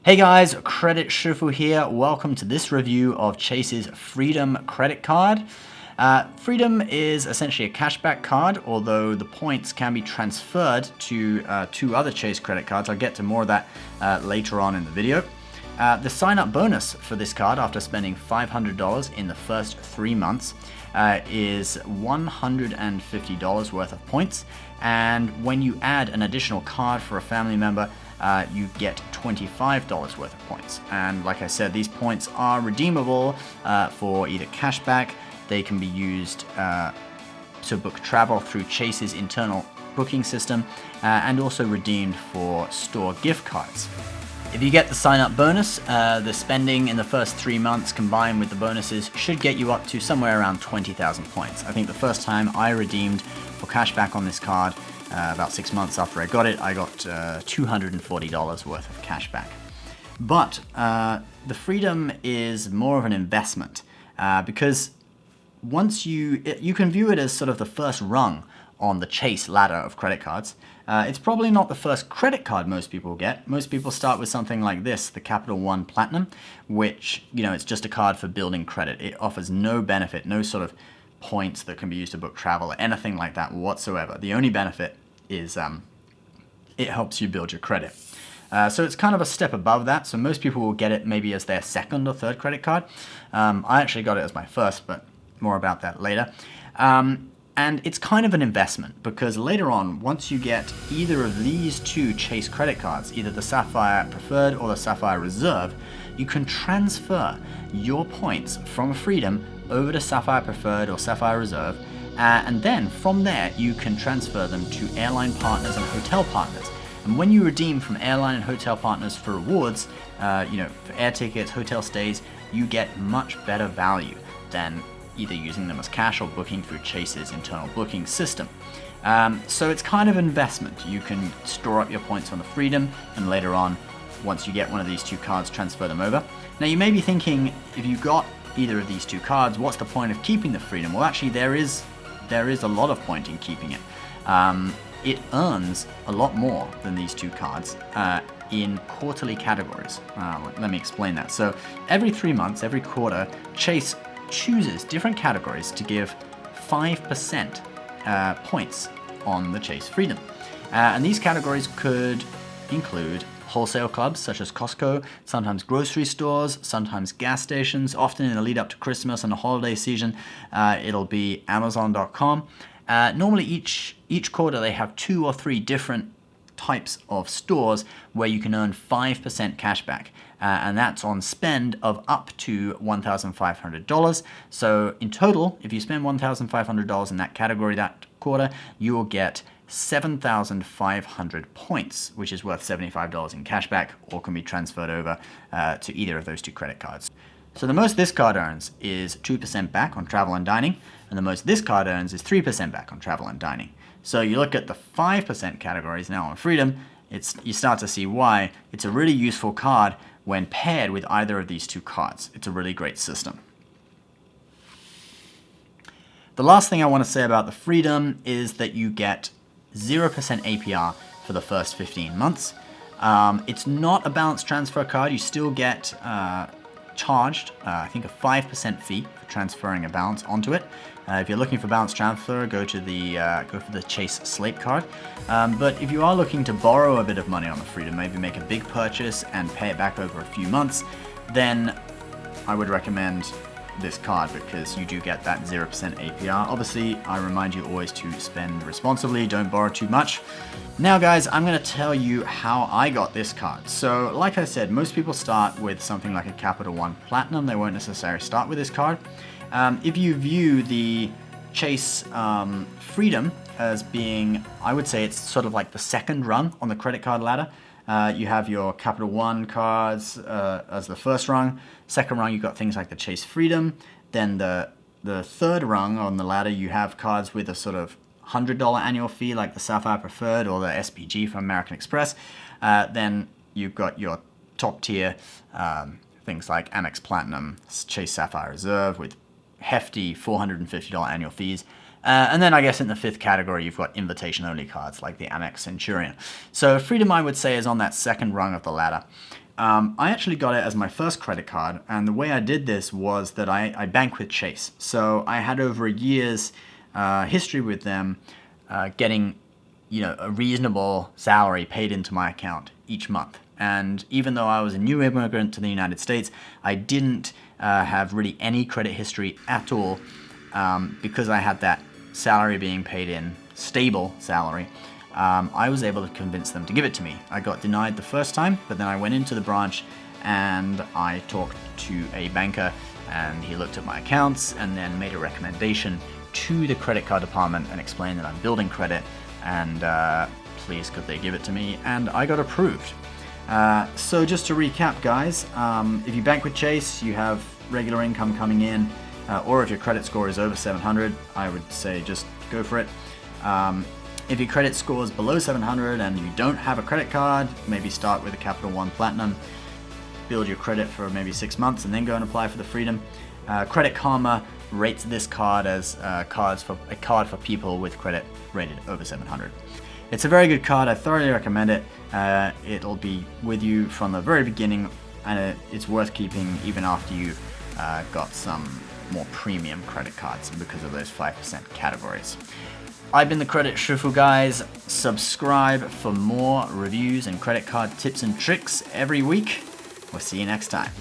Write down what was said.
Hey guys, Credit Shufu here. Welcome to this review of Chase's Freedom credit card. Freedom is essentially a cashback card, although the points can be transferred to two other Chase credit cards. I'll get to more of that later on in the video. The sign-up bonus for this card after spending $500 in the first 3 months is $150 worth of points, and when you add an additional card for a family member, you get $25 worth of points. And like I said, these points are redeemable for either cashback. They can be used to book travel through Chase's internal booking system, and also redeemed for store gift cards. If you get the sign-up bonus, the spending in the first 3 months combined with the bonuses should get you up to somewhere around 20,000 points. I think the first time I redeemed for cashback on this card, about 6 months after I got it, I got $240 worth of cashback. But the Freedom is more of an investment because once you can view it as sort of the first rung on the Chase ladder of credit cards. It's probably not the first credit card most people get. Most people start with something like this, the Capital One Platinum, which, it's just a card for building credit. It offers no benefit, no sort of points that can be used to book travel or anything like that whatsoever. The only benefit is it helps you build your credit. So it's kind of a step above that. So most people will get it maybe as their second or third credit card. I actually got it as my first, but more about that later. And it's kind of an investment because later on, once you get either of these two Chase credit cards, either the Sapphire Preferred or the Sapphire Reserve, you can transfer your points from Freedom over to Sapphire Preferred or Sapphire Reserve, and then from there you can transfer them to airline partners and hotel partners. And when you redeem from airline and hotel partners for rewards, for air tickets, hotel stays, you get much better value than either using them as cash or booking through Chase's internal booking system. So it's kind of an investment. You can store up your points on the Freedom, and later on, once you get one of these two cards, transfer them over. Now you may be thinking, if you got either of these two cards, what's the point of keeping the Freedom? Well, actually there is a lot of point in keeping it. It earns a lot more than these two cards in quarterly categories. Let me explain that. So every 3 months, every quarter, Chase chooses different categories to give 5% points on the Chase Freedom. And these categories could include wholesale clubs such as Costco, sometimes grocery stores, sometimes gas stations. Often in the lead up to Christmas and the holiday season, it'll be Amazon.com. Normally each quarter they have 2 or 3 different types of stores where you can earn 5% cashback. And that's on spend of up to $1,500. So in total, if you spend $1,500 in that category that quarter, you will get 7,500 points, which is worth $75 in cashback, or can be transferred over to either of those two credit cards. So the most this card earns is 2% back on travel and dining, and the most this card earns is 3% back on travel and dining. So you look at the 5% categories now on Freedom, you start to see why it's a really useful card when paired with either of these two cards. It's a really great system. The last thing I want to say about the Freedom is that you get 0% APR for the first 15 months. It's not a balance transfer card. You still get charged, I think, a 5% fee for transferring a balance onto it. If you're looking for balance transfer, go for the Chase Slate card. But if you are looking to borrow a bit of money on the Freedom, maybe make a big purchase and pay it back over a few months, then I would recommend this card because you do get that 0% APR. Obviously, I remind you always to spend responsibly, don't borrow too much. Now guys, I'm going to tell you how I got this card. So like I said, most people start with something like a Capital One Platinum. They won't necessarily start with this card. If you view the Chase Freedom as being, I would say it's sort of like the second rung on the credit card ladder. You have your Capital One cards as the first rung. Second rung, you've got things like the Chase Freedom. Then the third rung on the ladder, you have cards with a sort of $100 annual fee like the Sapphire Preferred or the SPG from American Express. Then you've got your top tier things like Amex Platinum, Chase Sapphire Reserve with hefty $450 annual fees. And then I guess in the fifth category, you've got invitation-only cards like the Amex Centurion. So Freedom, I would say, is on that second rung of the ladder. I actually got it as my first credit card, and the way I did this was that I bank with Chase. So I had over a year's history with them, getting a reasonable salary paid into my account each month. And even though I was a new immigrant to the United States, I didn't have really any credit history at all, because I had that salary being paid in, stable salary. I was able to convince them to give it to me. I got denied the first time, but then I went into the branch and I talked to a banker, and he looked at my accounts and then made a recommendation to the credit card department and explained that I'm building credit, and please could they give it to me, and I got approved. So just to recap, guys, if you bank with Chase, you have regular income coming in, or if your credit score is over 700, I would say just go for it. If your credit score is below 700 and you don't have a credit card, maybe start with a Capital One Platinum, build your credit for maybe 6 months, and then go and apply for the Freedom. Credit Karma rates this card as a card for people with credit rated over 700. It's a very good card. I thoroughly recommend it. It'll be with you from the very beginning, and it's worth keeping even after you've got some more premium credit cards because of those 5% categories. I've been the Credit Shifu, guys. Subscribe for more reviews and credit card tips and tricks every week. We'll see you next time.